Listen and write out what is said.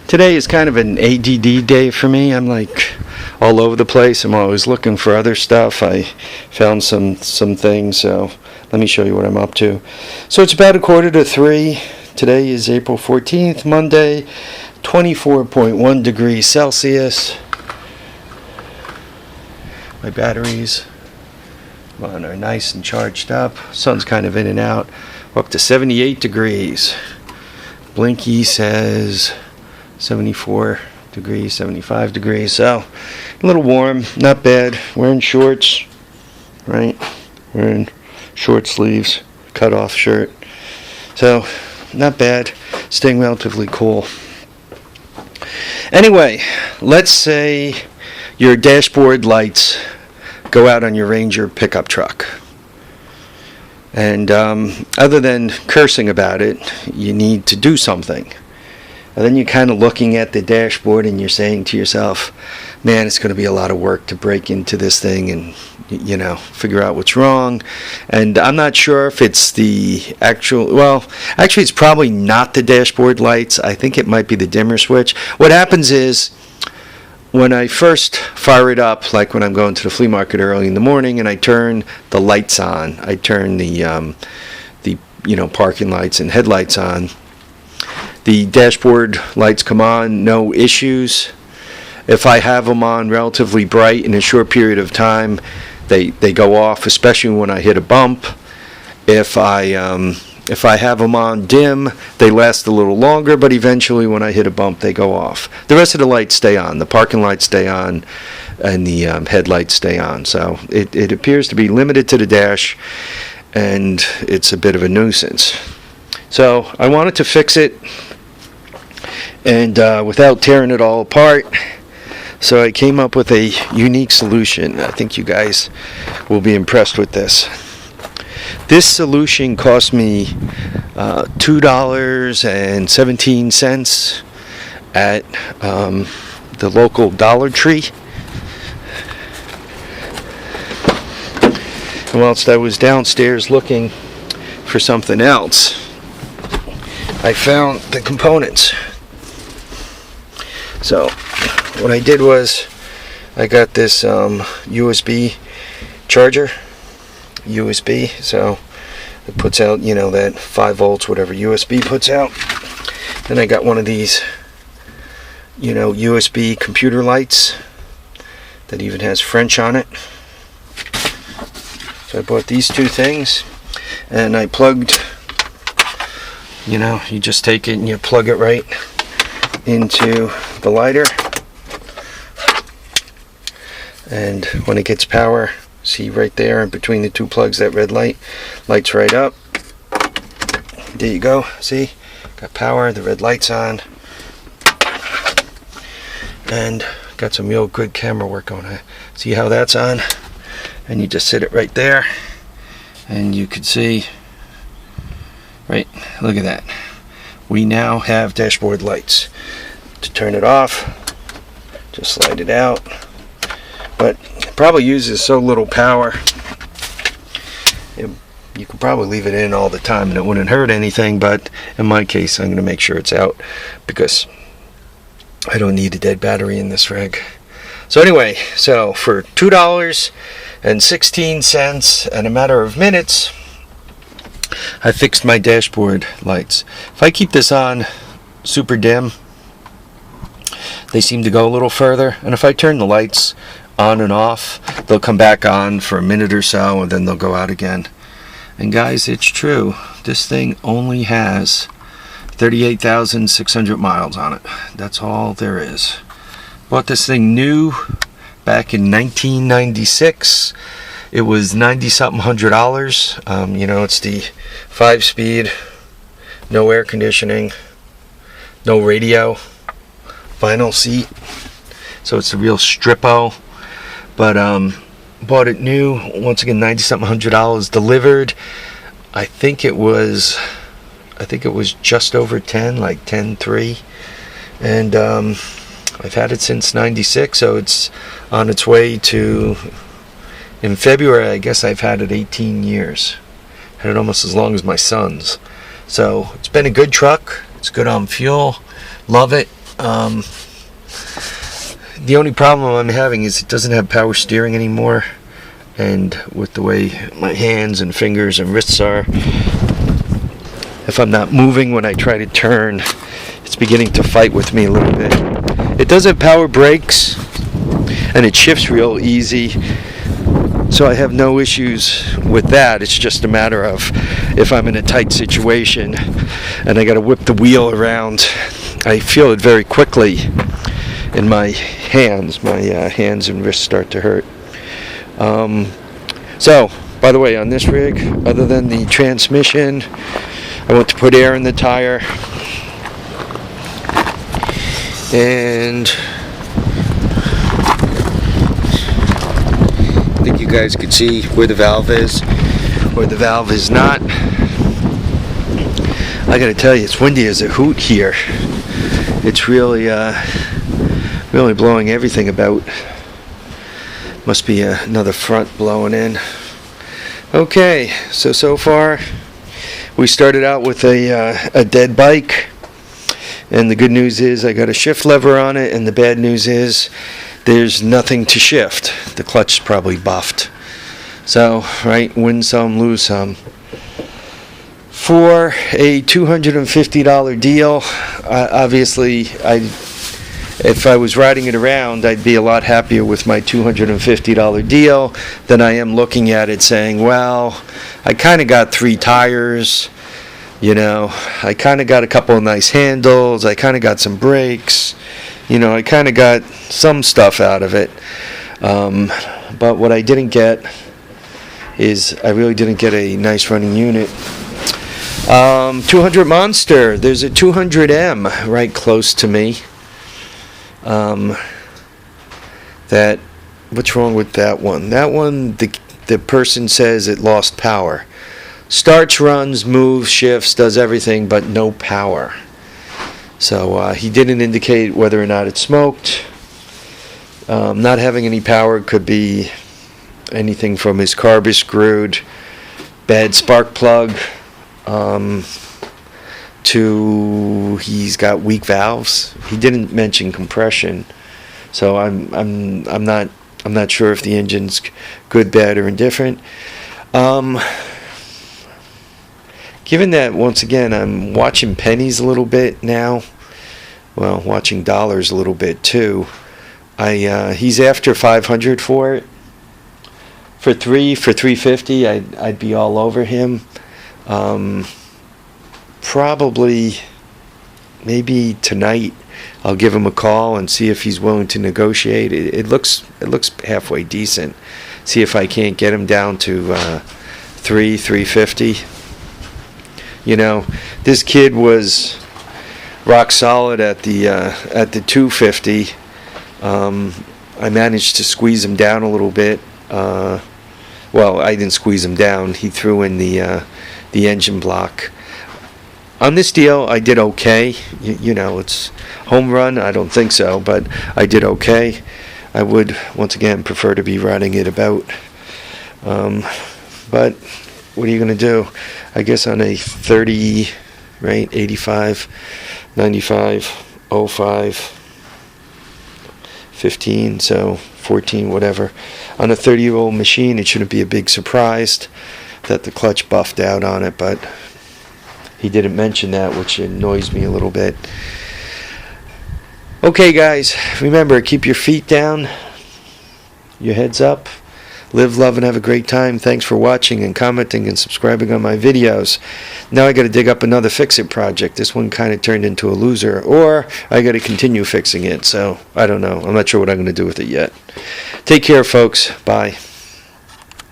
Today is kind of an ADD day for me. I'm like all over the place. I'm always looking for other stuff. I found some things, so let me show you what I'm up to. So it's about 2:45. Today is April 14th, Monday, 24.1 degrees Celsius. My batteries are nice and charged up. Sun's kind of in and out. We're up to 78 degrees. Blinky says 74 degrees, 75 degrees. So a little warm, not bad. Wearing shorts, right? Wearing short sleeves, cut off shirt. So not bad. Staying relatively cool. Anyway, let's say your dashboard lights go out on your Ranger pickup truck. And other than cursing about it, you need to do something. And then you're kind of looking at the dashboard and you're saying to yourself, man, it's going to be a lot of work to break into this thing and, figure out what's wrong. And I'm not sure if it's the actually it's probably not the dashboard lights. I think it might be the dimmer switch. What happens is, when I first fire it up, like when I'm going to the flea market early in the morning and I turn the lights on, I turn the parking lights and headlights on, the dashboard lights come on, no issues. If I have them on relatively bright in a short period of time, they go off, especially when I hit a bump. If I have them on dim, they last a little longer, but eventually when I hit a bump, they go off. The rest of the lights stay on. The parking lights stay on, and the headlights stay on. So it appears to be limited to the dash, and it's a bit of a nuisance. So I wanted to fix it, and without tearing it all apart. So I came up with a unique solution. I think you guys will be impressed with this. This solution cost me $2.17 at the local Dollar Tree. And whilst I was downstairs looking for something else, I found the components. So what I did was I got this USB charger. USB, so it puts out, that 5 volts, whatever USB puts out. Then I got one of these, USB computer lights that even has French on it. So I bought these two things, and I plugged, you just take it and you plug it right into the lighter. And when it gets power, see right there in between the two plugs, that red light lights right up. There you go. See, got power, the red light's on, and got some real good camera work on it. See how that's on? And you just sit it right there, and you can see, right, look at that. We now have dashboard lights. To turn it off, just slide it out. But it probably uses so little power, you could probably leave it in all the time and it wouldn't hurt anything, but in my case I'm going to make sure it's out because I don't need a dead battery in this rig. So anyway, so for $2.16 and a matter of minutes, I fixed my dashboard lights. If I keep this on super dim, they seem to go a little further, and if I turn the lights on and off, they'll come back on for a minute or so and then they'll go out again. And guys, it's true, this thing only has 38,600 miles on it. That's all there is. Bought this thing new back in 1996. It was $90-something $100. It's the 5-speed, no air conditioning, no radio, vinyl seat, so it's a real strippo. But bought it new, once again, $90-something $100, delivered. I think it was just over 10, like 10.3, and I've had it since '96, so it's on its way to, in February, I guess I've had it 18 years. Had it almost as long as my son's. So it's been a good truck. It's good on fuel. Love it. The only problem I'm having is it doesn't have power steering anymore, and with the way my hands and fingers and wrists are, if I'm not moving when I try to turn, it's beginning to fight with me a little bit. It does have power brakes, and it shifts real easy, so I have no issues with that. It's just a matter of if I'm in a tight situation and I got to whip the wheel around, I feel it very quickly in my hands. My hands and wrists start to hurt. So, by the way, on this rig, other than the transmission, I want to put air in the tire, and I think you guys can see where the valve is, where the valve is not. I gotta tell you, it's windy as a hoot here. It's really blowing everything about. Must be another front blowing in. Okay, so far we started out with a dead bike, and the good news is I got a shift lever on it, and the bad news is there's nothing to shift. The clutch's probably buffed. So, right, win some, lose some. For a $250 deal, obviously, if I was riding it around, I'd be a lot happier with my $250 deal than I am looking at it saying, well, I kind of got 3 tires, you know, I kind of got a couple of nice handles, I kind of got some brakes, you know, I kind of got some stuff out of it. But what I didn't get is I really didn't get a nice running unit. 200 Monster, there's a 200M right close to me. What's wrong with that one? That one, the person says it lost power. Starts, runs, moves, shifts, does everything, but no power. So he didn't indicate whether or not it smoked. Not having any power could be anything from his carb is screwed, bad spark plug, to he's got weak valves. He didn't mention compression, so I'm not sure if the engine's good, bad, or indifferent. Given that, once again, I'm watching pennies a little bit now, well, watching dollars a little bit too. He's after 500 for it. For 350, I'd be all over him. Probably, maybe tonight, I'll give him a call and see if he's willing to negotiate. It looks halfway decent. See if I can't get him down to 350. You know, this kid was rock solid at the 250. I managed to squeeze him down a little bit. Well, I didn't squeeze him down. He threw in the engine block. On this deal, I did okay. You know, it's home run. I don't think so, but I did okay. I would, once again, prefer to be riding it about. But what are you going to do? I guess on a 30, right, 85, 95, 05, 15, so 14, whatever. On a 30-year-old machine, it shouldn't be a big surprise that the clutch buffed out on it, but he didn't mention that, which annoys me a little bit. Okay, guys, remember, keep your feet down, your heads up, live, love, and have a great time. Thanks for watching and commenting and subscribing on my videos. Now I got to dig up another fix-it project. This one kind of turned into a loser, or I got to continue fixing it, so I don't know. I'm not sure what I'm going to do with it yet. Take care, folks. Bye.